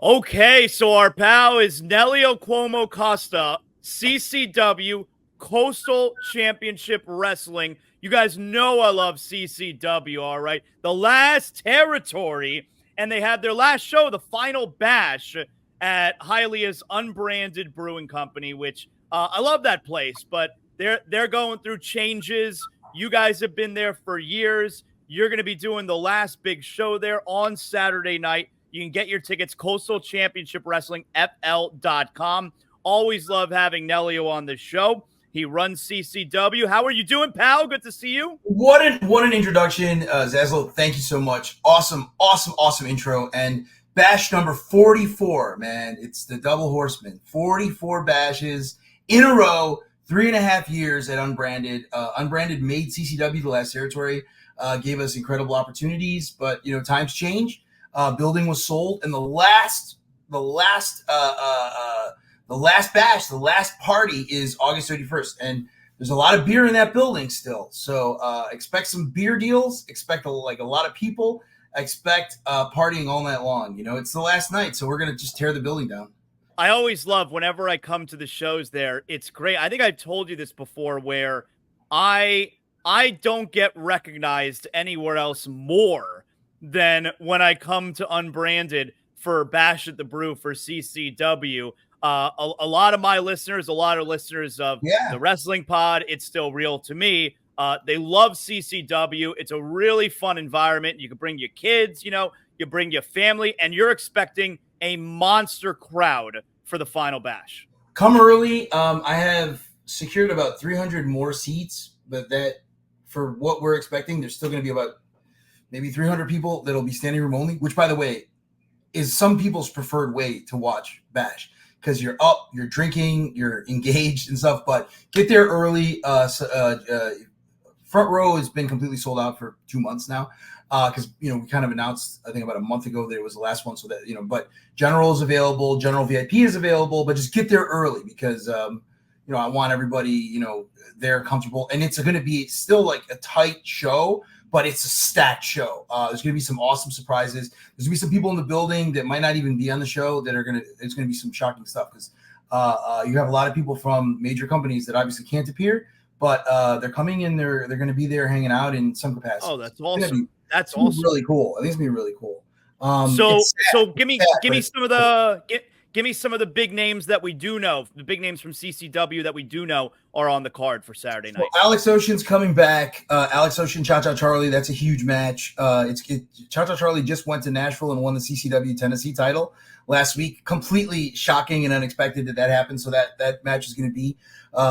Okay, so our pal is Nelio Cuomo Costa, CCW, Coastal Championship Wrestling. You guys know I love CCW, all right? The last territory, and they had their last show, the final bash at Hialeah's Unbranded Brewing Company, which I love that place, but they're going through changes. You guys have been there for years. You're going to be doing the last big show there on Saturday night. You can get your tickets, Coastal Championship Wrestling, FL.com. Always love having Nelio on the show. He runs CCW. How are you doing, pal? Good to see you. What an introduction, Zaslow. Thank you so much. Awesome intro. And bash number 44, man. It's the Double Horseman. 44 bashes in a row, 3.5 years at Unbranded. Unbranded made CCW the last territory, gave us incredible opportunities, but times change. Building was sold, and the last bash, the last party is August 31st, and there's a lot of beer in that building still. So expect some beer deals. Expect a lot of people. Expect partying all night long. It's the last night, so we're gonna just tear the building down. I always love whenever I come to the shows there. It's great. I think I've told you this before, where I don't get recognized anywhere else more than when I come to Unbranded for Bash at the Brew for CCW. A lot of my listeners, a lot of listeners of the Wrestling Pod, It's Still Real to Me, they love CCW. It's a really fun environment. You can bring your kids, you bring your family, and you're expecting a monster crowd for the final bash. Come early. I have secured about 300 more seats, but that for what we're expecting, there's still going to be about maybe 300 people that'll be standing room only, which, by the way, is some people's preferred way to watch bash, because you're up, you're drinking, you're engaged and stuff. But get there early. Front row has been completely sold out for 2 months now, because we kind of announced, I think, about a month ago that it was the last one. So that but general is available, general VIP is available, but just get there early, because I want everybody there comfortable, and it's going to be still like a tight show, but it's a stacked show. There's going to be some awesome surprises. There's going to be some people in the building that might not even be on the show that it's going to be some shocking stuff, because you have a lot of people from major companies that obviously can't appear, but they're coming in. They're going to be there hanging out in some capacity. Oh, that's awesome. That's awesome. Really cool. I think it's going to be really cool. So give me some of the give me some of the big names that we do know. The big names from CCW that we do know are on the card for Saturday night. So Alex Ocean's coming back. Alex Ocean, Cha-Cha Charlie. That's a huge match. Cha-Cha Charlie just went to Nashville and won the CCW Tennessee title last week. Completely shocking and unexpected that happened. So that match is going to be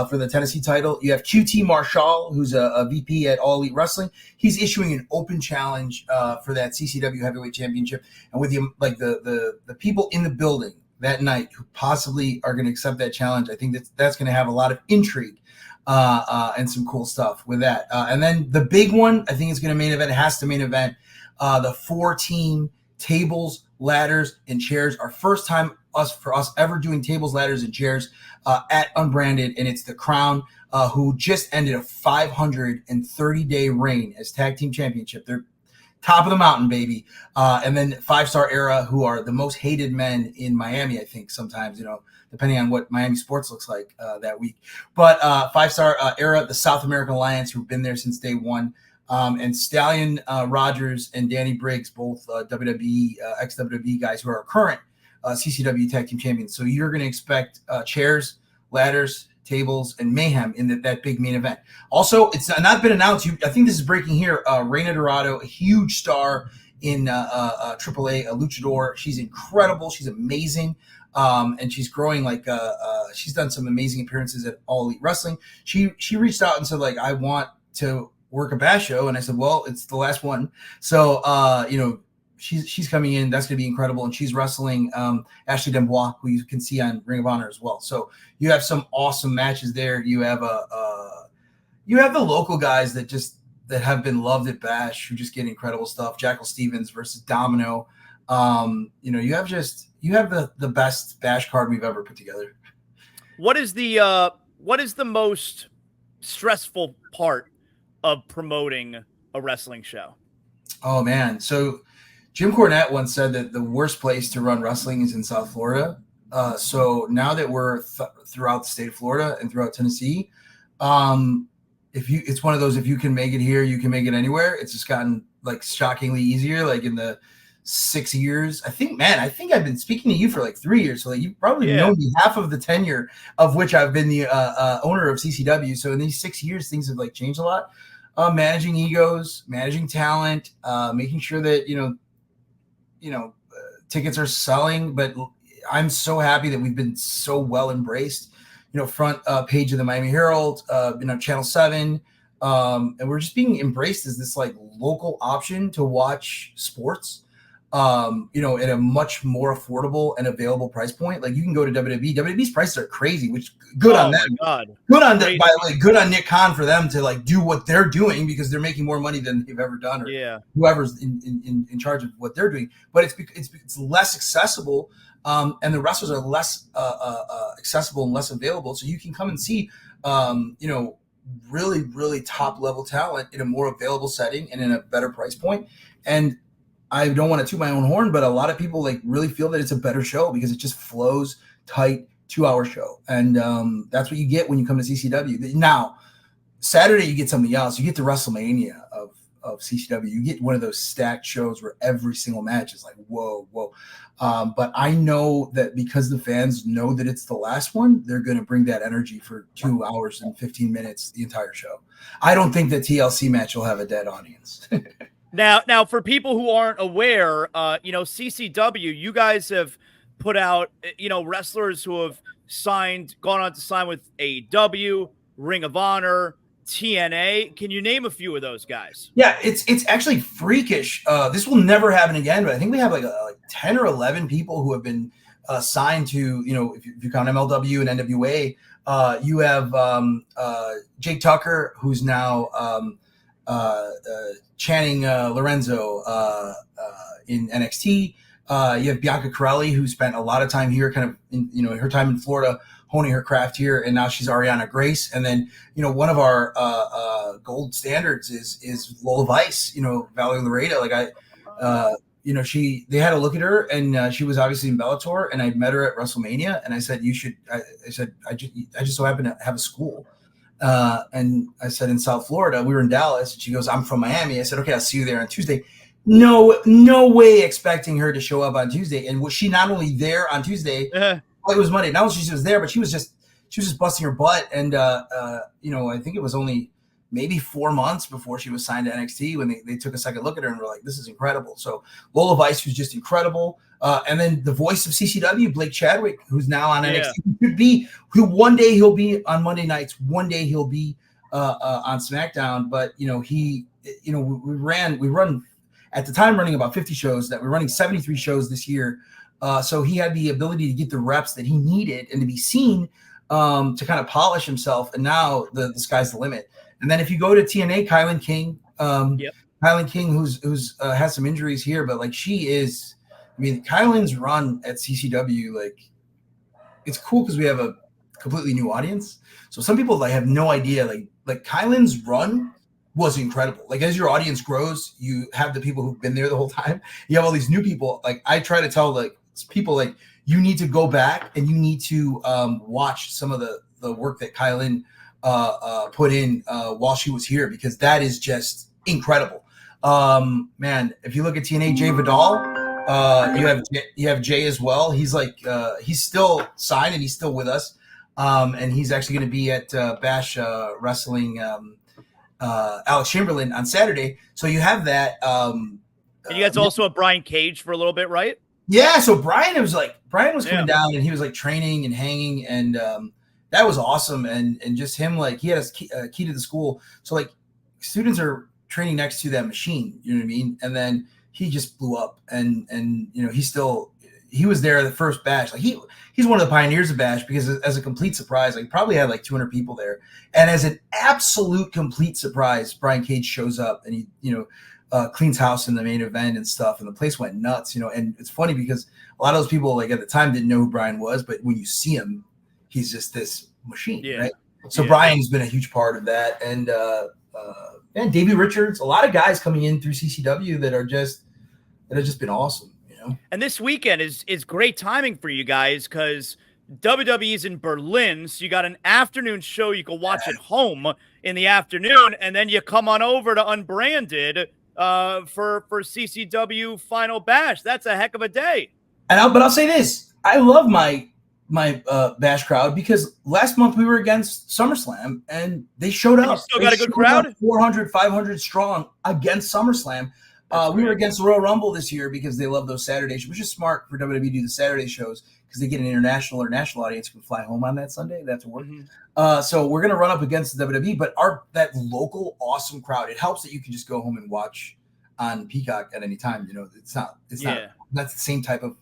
for the Tennessee title. You have QT Marshall, who's a VP at All Elite Wrestling. He's issuing an open challenge for that CCW Heavyweight Championship, and with the people in the building that night who possibly are going to accept that challenge, I think that's going to have a lot of intrigue and some cool stuff with that. And then the big one, I think it's going to main event. It has to main event the 4-team tables, ladders, and chairs. Our first time for us ever doing tables, ladders, and chairs at Unbranded, and it's the Crown, who just ended a 530-day reign as tag team championship. They're top of the mountain, baby. And then 5-Star Era, who are the most hated men in Miami, I think, sometimes, depending on what Miami sports looks like that week. But 5-Star Era, the South American Alliance, who've been there since day one, and Stallion Rogers and Danny Briggs, both WWE, ex-WWE guys who are current CCW Tag Team Champions. So you're going to expect chairs, ladders, tables, and mayhem in that big main event. Also, it's not been announced. I think this is breaking here. Reina Dorado, a huge star in AAA, a luchador. She's incredible. She's amazing. And she's growing she's done some amazing appearances at All Elite Wrestling. She reached out and said, I want to work a bash show. And I said, well, it's the last one. So, she's coming in. That's going to be incredible. And she's wrestling Ashley Dembois, who you can see on Ring of Honor as well. So you have some awesome matches there. You have you have the local guys that have been loved at Bash, who just get incredible stuff. Jackal Stevens versus Domino. You have the best Bash card we've ever put together. What is the most stressful part of promoting a wrestling show? Oh man. So Jim Cornette once said that the worst place to run wrestling is in South Florida. So now that we're throughout the state of Florida and throughout Tennessee, it's one of those, if you can make it here, you can make it anywhere. It's just gotten like shockingly easier. Like in the 6 years, I think I've been speaking to you for like 3 years. So like you probably know me half of the tenure of which I've been the owner of CCW. So in these 6 years, things have like changed a lot. Managing egos, managing talent, making sure that, tickets are selling, but I'm so happy that we've been so well embraced, front page of the Miami Herald, Channel 7. And we're just being embraced as this like local option to watch sports, at a much more affordable and available price point. Like you can go to WWE. WWE's prices are crazy, which good on them. God. Good on them, by the way, good on Nick Khan for them to like do what they're doing because they're making more money than they've ever done, or whoever's in charge of what they're doing. But it's less accessible, and the wrestlers are less accessible and less available. So you can come and see, really, really top level talent in a more available setting and in a better price point. And I don't want to toot my own horn, but a lot of people like really feel that it's a better show because it just flows tight, 2-hour show. And that's what you get when you come to CCW. Now, Saturday, you get something else. You get the WrestleMania of CCW. You get one of those stacked shows where every single match is like, whoa. But I know that because the fans know that it's the last one, they're going to bring that energy for 2 hours and 15 minutes, the entire show. I don't think the TLC match will have a dead audience. Now, for people who aren't aware, CCW, you guys have put out, wrestlers who have gone on to sign with AEW, Ring of Honor, TNA. Can you name a few of those guys? Yeah, it's actually freakish. This will never happen again, but I think we have like 10 or 11 people who have been signed to, if you count MLW and NWA. You have Jake Tucker, who's now Channing Lorenzo in NXT. You have Bianca Corelli, who spent a lot of time here, kind of her time in Florida, honing her craft here, and now she's Ariana Grace. And then one of our gold standards is Lola Vice. Valerie Lareda. They had a look at her, and she was obviously in Bellator, and I met her at WrestleMania, and I said, I just so happen to have a school. And I said, in South Florida, we were in Dallas, and she goes, I'm from Miami. I said, okay, I'll see you there on Tuesday. No way expecting her to show up on Tuesday. And was she not only there on Tuesday, well, it was Monday. Not only she was there, but she was just busting her butt. And, I think it was only maybe 4 months before she was signed to NXT when they took a second look at her and were like, this is incredible. So Lola Vice, who's just incredible. And then the voice of CCW, Blake Chadwick, who's now on NXT, who one day he'll be on Monday nights, one day he'll be on SmackDown. But we run at the time running about 50 shows. That we're running 73 shows this year. So he had the ability to get the reps that he needed and to be seen to kind of polish himself. And now the sky's the limit. And then if you go to TNA, Kylan King, Kylan King, who's has some injuries here, but like she is. I mean, Kylan's run at CCW, like, it's cool because we have a completely new audience. So some people have no idea. Like Kylan's run was incredible. Like as your audience grows, you have the people who've been there the whole time. You have all these new people. Like I try to tell people you need to go back and you need to watch some of the work that Kylan put in while she was here, because that is just incredible. Man, if you look at TNA, Jay Vidal. You have Jay as well. He's he's still signed and he's still with us. And he's actually going to be at Bash wrestling Alex Chamberlain on Saturday. So you have that. And you guys also have Brian Cage for a little bit, right? Yeah. So Brian was coming down and he was training and hanging, and that was awesome. And just him, he had a key to the school. So students are training next to that machine, you know what I mean? And then he just blew up, and he was there the first Bash. He's one of the pioneers of Bash, because as a complete surprise, probably had 200 people there, and as an absolute complete surprise, Brian Cage shows up and he cleans house in the main event and stuff, and the place went nuts. And it's funny because a lot of those people at the time didn't know who Brian was, but when you see him, he's just this machine, right? So Brian's been a huge part of that, and Davey Richards, a lot of guys coming in through CCW that are just it has just been awesome. And this weekend is great timing for you guys because WWE's in Berlin, so you got an afternoon show you can watch at home in the afternoon, and then you come on over to Unbranded for CCW Final Bash. That's a heck of a day. But I'll say this: I love my Bash crowd because last month we were against SummerSlam and they showed up. And you still got a good crowd? 400, 500 strong against SummerSlam. We were against the Royal Rumble this year because they love those Saturday shows, which is smart for WWE to do the Saturday shows because they get an international or national audience who can fly home on that Sunday. They have to work. So we're going to run up against the WWE, but that local awesome crowd, it helps that you can just go home and watch on Peacock at any time. It's not that's the same type of,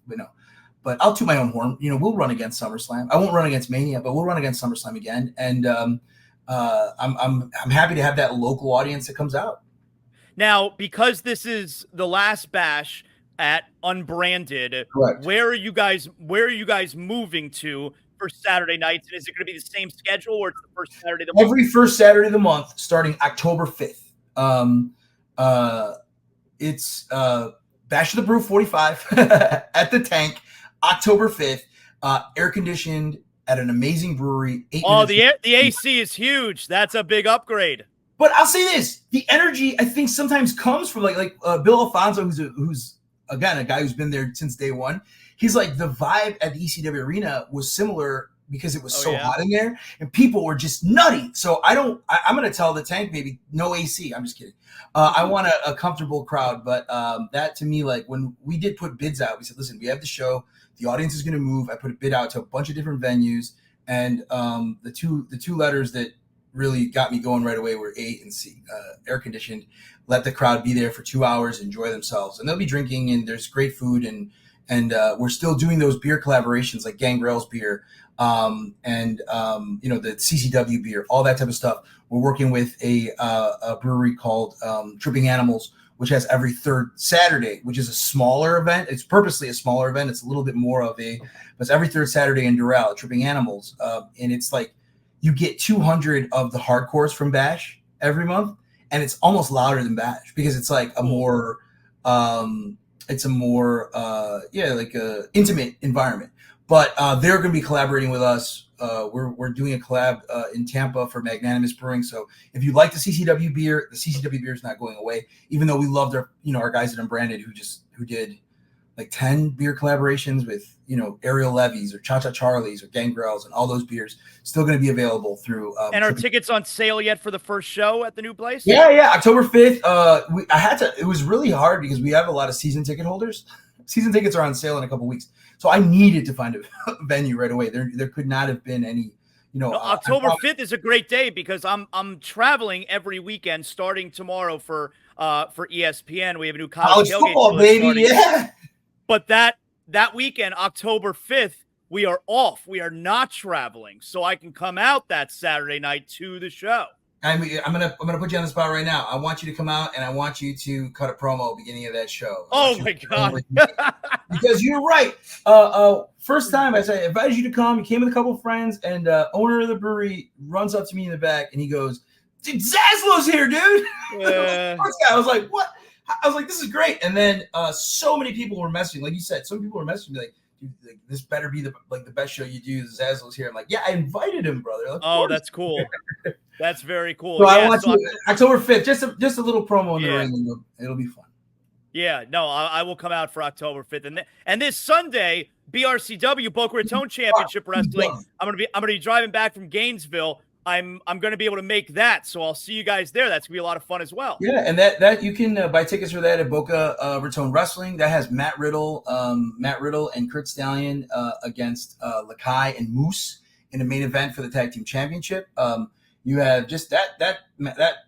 but I'll toot my own horn. We'll run against SummerSlam. I won't run against Mania, but we'll run against SummerSlam again. And I'm happy to have that local audience that comes out. Now, because this is the last bash at Unbranded, correct, where are you guys moving to for Saturday nights? And is it going to be the same schedule or it's the first Saturday of the month? Every first Saturday of the month, starting October 5th. It's Bash of the Brew 45 at the Tank, October 5th, air conditioned at an amazing brewery. The AC is huge. That's a big upgrade. But I'll say this: the energy I think sometimes comes from like Bill Alfonso, who's again a guy who's been there since day one. He's like, the vibe at the ECW arena was similar because it was hot in there and people were just nutty. So I'm going to tell the Tank baby no AC. I'm just kidding. I want a comfortable crowd, but that to me, like when we did put bids out, we said, listen, we have the show. The audience is going to move. I put a bid out to a bunch of different venues, and the two letters that really got me going right away were A and C. Air conditioned, let the crowd be there for 2 hours, enjoy themselves, and they'll be drinking, and there's great food, and we're still doing those beer collaborations like Gangrel's beer, and the CCW beer, all that type of stuff. We're working with a brewery called Tripping Animals, which has every third Saturday, which is a smaller event. It's purposely a smaller event. It's a little bit more of but it's every third Saturday in Doral, Tripping Animals, and it's like, you get 200 of the hardcores from Bash every month, and it's almost louder than Bash because it's like a more, intimate environment. But they're going to be collaborating with us. We're doing a collab in Tampa for Magnanimous Brewing. So if you like the CCW beer, the CCW beer is not going away. Even though we loved our guys at Unbranded who did like 10 beer collaborations with, Ariel Levy's or Cha Cha Charlie's or Gangrel's and all those beers, still going to be available through. And are tickets on sale yet for the first show at the new place? Yeah, October 5th. It was really hard because we have a lot of season ticket holders. Season tickets are on sale in a couple weeks. So I needed to find a venue right away. There could not have been any, October 5th is a great day because I'm traveling every weekend starting tomorrow for ESPN. We have a new college football, baby. Starting. Yeah. But that weekend, October 5th, we are off. We are not traveling, so I can come out that Saturday night to the show. I'm gonna put you on the spot right now. I want you to come out and I want you to cut a promo beginning of that show. Oh my God! Because you're right. First time I invited you to come. You came with a couple of friends, and owner of the brewery runs up to me in the back and he goes, "Dude, Zaslow's here, dude." I was like, "What?" I was like, "This is great." And then so many people were messaging, like you said. Some people were messaging me like, "Dude, like, this better be the best show you do." Zaslow's here. I'm like, "Yeah, I invited him, brother." Oh, that's cool. That's very cool. So I want you October 5th. Just a little promo in the ring. It'll be fun. Yeah, no, I will come out for October 5th, and this Sunday, BRCW Boca Raton Championship Wrestling. I'm gonna be driving back from Gainesville. I'm gonna be able to make that, so I'll see you guys there. That's gonna be a lot of fun as well. Yeah, and that you can buy tickets for that at Boca Raton Wrestling. That has Matt Riddle and Kurt Stallion against Lakai and Moose in the main event for the tag team championship. You have just that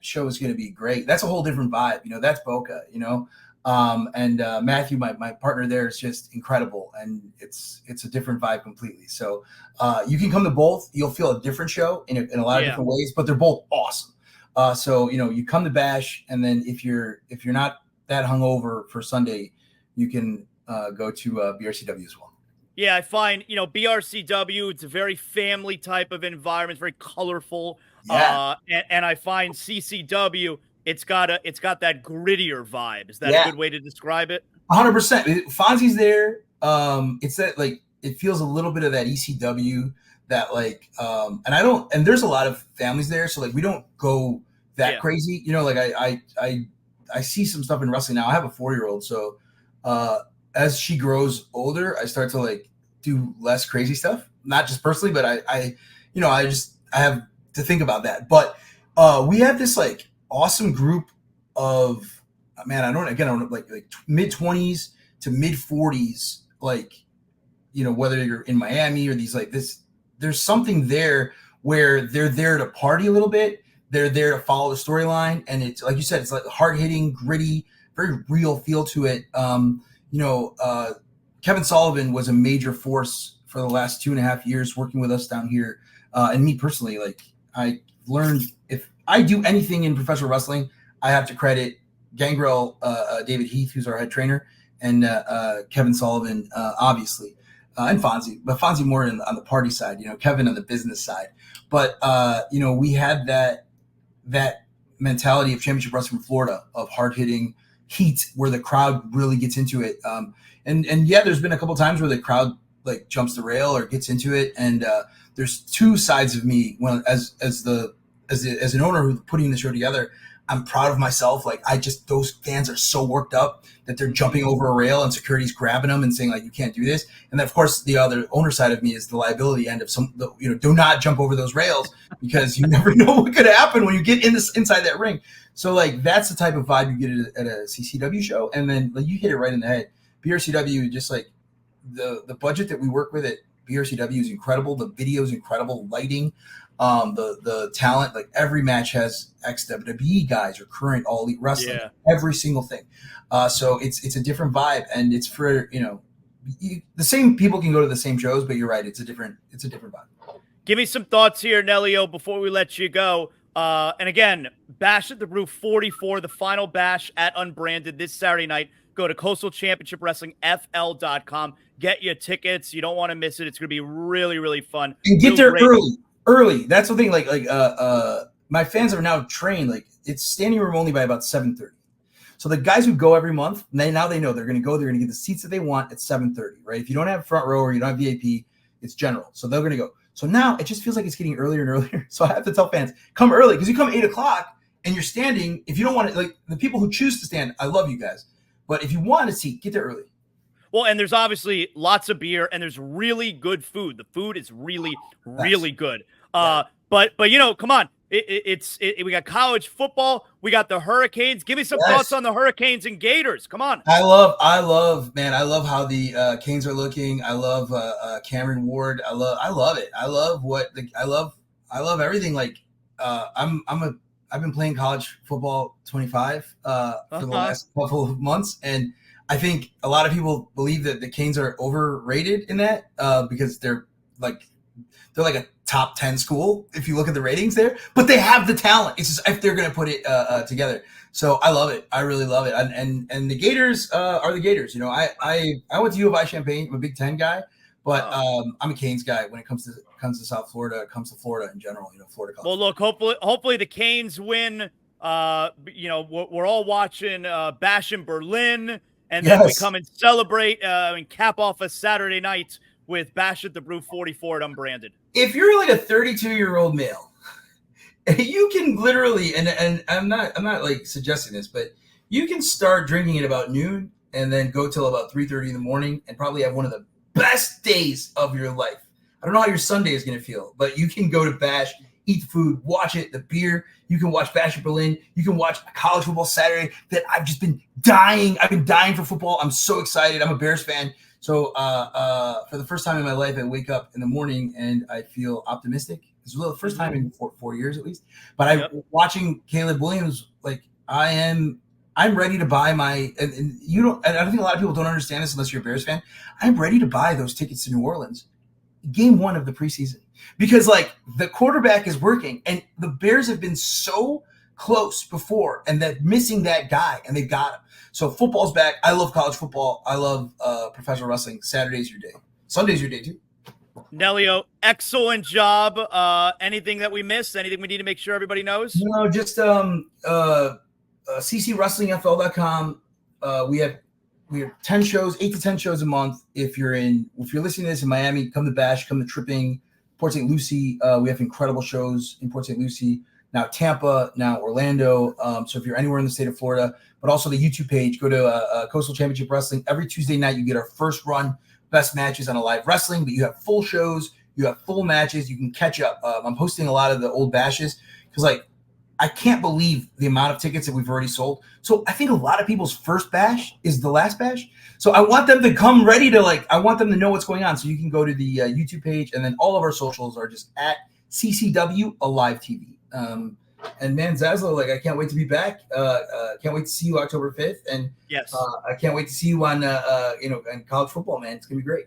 show is going to be great. That's a whole different vibe. That's Boca, and Matthew, my partner there, is just incredible. And it's a different vibe completely. So you can come to both. You'll feel a different show in a lot of different ways, but they're both awesome. So, you come to Bash, and then if you're not that hungover for Sunday, you can go to BRCW as well. Yeah, I find, BRCW, it's a very family type of environment. It's very colorful. Yeah. And I find CCW, it's got that grittier vibe. Is that a good way to describe it? 100%. Fonzie's there. It's that like it feels a little bit of that ECW that like and there's a lot of families there, so like we don't go that crazy. You know, like I see some stuff in wrestling now. I have a 4-year-old, so as she grows older, I start to like do less crazy stuff. Not just personally, but I have to think about that. But we have this like awesome group of I don't like mid-20s to mid-40s, like, you know, whether you're in Miami or these like this, there's something there where they're there to party a little bit. They're there to follow the storyline. And it's like you said, it's like hard-hitting, gritty, very real feel to it. Kevin Sullivan was a major force for the last 2.5 years working with us down here. And me personally, like I learned if I do anything in professional wrestling, I have to credit Gangrel, David Heath, who's our head trainer, and Kevin Sullivan, obviously, and Fonzie, but Fonzie more on the party side, you know, Kevin on the business side. But, we had that mentality of championship wrestling from Florida, of hard-hitting heat where the crowd really gets into it. And there's been a couple times where the crowd like jumps the rail or gets into it. And there's two sides of me as an owner who's putting the show together. I'm proud of myself. Like those fans are so worked up that they're jumping over a rail and security's grabbing them and saying like, you can't do this. And then of course the other owner side of me is the liability end of do not jump over those rails because you never know what could happen when you get inside that ring. So like, that's the type of vibe you get at a CCW show. And then like, you hit it right in the head. BRCW, just like the budget that we work with at BRCW is incredible. The video is incredible. Lighting, the talent, like every match has ex-WWE guys or current All Elite wrestling, every single thing. So it's a different vibe, and it's for, the same people can go to the same shows, but you're right. It's a different vibe. Give me some thoughts here, Nelio, before we let you go. And again, Bash at the Brew 44, the final bash at Unbranded this Saturday night. Go to Coastal Championship Wrestling FL.com. Get your tickets. You don't want to miss it. It's going to be really, really fun. And get there early. That's the thing. Like my fans are now trained. Like it's standing room only by about 7:30. So the guys who go every month, now they know they're going to go. They're going to get the seats that they want at 7:30. Right? If you don't have front row or you don't have VIP, it's general. So they're going to go. So now it just feels like it's getting earlier and earlier. So I have to tell fans, come early, because you come 8 o'clock and you're standing. If you don't want to, like the people who choose to stand, I love you guys. But if you want a seat, get there early. Well, and there's obviously lots of beer, and there's really good food. The food is really, really good. But come on. We got college football. We got the Hurricanes. Give me some thoughts on the Hurricanes and Gators. Come on. I love how the Canes are looking. I love Cameron Ward. I love it. I love everything. Like I've been playing college football 25 for the last couple of months, and I think a lot of people believe that the Canes are overrated in that because they're like a top 10 school if you look at the ratings there, but they have the talent. It's just if they're going to put it together. So I love it. I really love it. And the Gators are the Gators. You know, I went to U of I Champaign. I'm a Big Ten guy, but I'm a Canes guy when it comes to South Florida. It comes to Florida in general. You know, Florida college. Well, look, hopefully the Canes win. We're all watching Bash in Berlin, and then we come and celebrate and cap off a Saturday night with Bash at the Brew 44 at Unbranded. If you're like a 32-year-old male, you can literally, and I'm not like suggesting this, but you can start drinking at about noon and then go till about 3:30 in the morning and probably have one of the best days of your life. I don't know how your Sunday is going to feel, but you can go to Bash, eat the food, watch it, the beer. You can watch Bash in Berlin. You can watch college football Saturday that I've just been dying. I've been dying for football. I'm so excited. I'm a Bears fan. So for the first time in my life, I wake up in the morning and I feel optimistic. It's the first time in 4 years at least. But watching Caleb Williams, like I'm ready to buy my and you don't. And I don't think a lot of people don't understand this unless you're a Bears fan. I'm ready to buy those tickets to New Orleans, game 1 of the preseason, because like the quarterback is working, and the Bears have been so close before, and that missing that guy, and they got him. So football's back. I love college football. I love professional wrestling. Saturday's your day. Sunday's your day too. Nelio, excellent job. Anything that we missed? Anything we need to make sure everybody knows? No, just ccwrestlingfl.com. We have we have 10 shows, 8 to 10 shows a month. If you're listening to this in Miami, come to Bash, come to Tripping, Port St. Lucie. We have incredible shows in Port St. Lucie, now Tampa, now Orlando. So if you're anywhere in the state of Florida, but also the YouTube page, go to Coastal Championship Wrestling. Every Tuesday night, you get our first run best matches on a live wrestling, but you have full shows, you have full matches, you can catch up. I'm hosting a lot of the old bashes because, like, I can't believe the amount of tickets that we've already sold. So I think a lot of people's first bash is the last bash. So I want them to come ready to, like, I want them to know what's going on. So you can go to the YouTube page, and then all of our socials are just at CCW Alive TV. And man, Zaslow, like, I can't wait to be back. Can't wait to see you October 5th. And Yes. I can't wait to see you on, in college football, man. It's going to be great.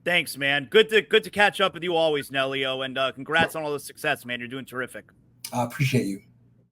Thanks, man. Good to catch up with you always, Nelio. And congrats on all the success, man. You're doing terrific. I appreciate you.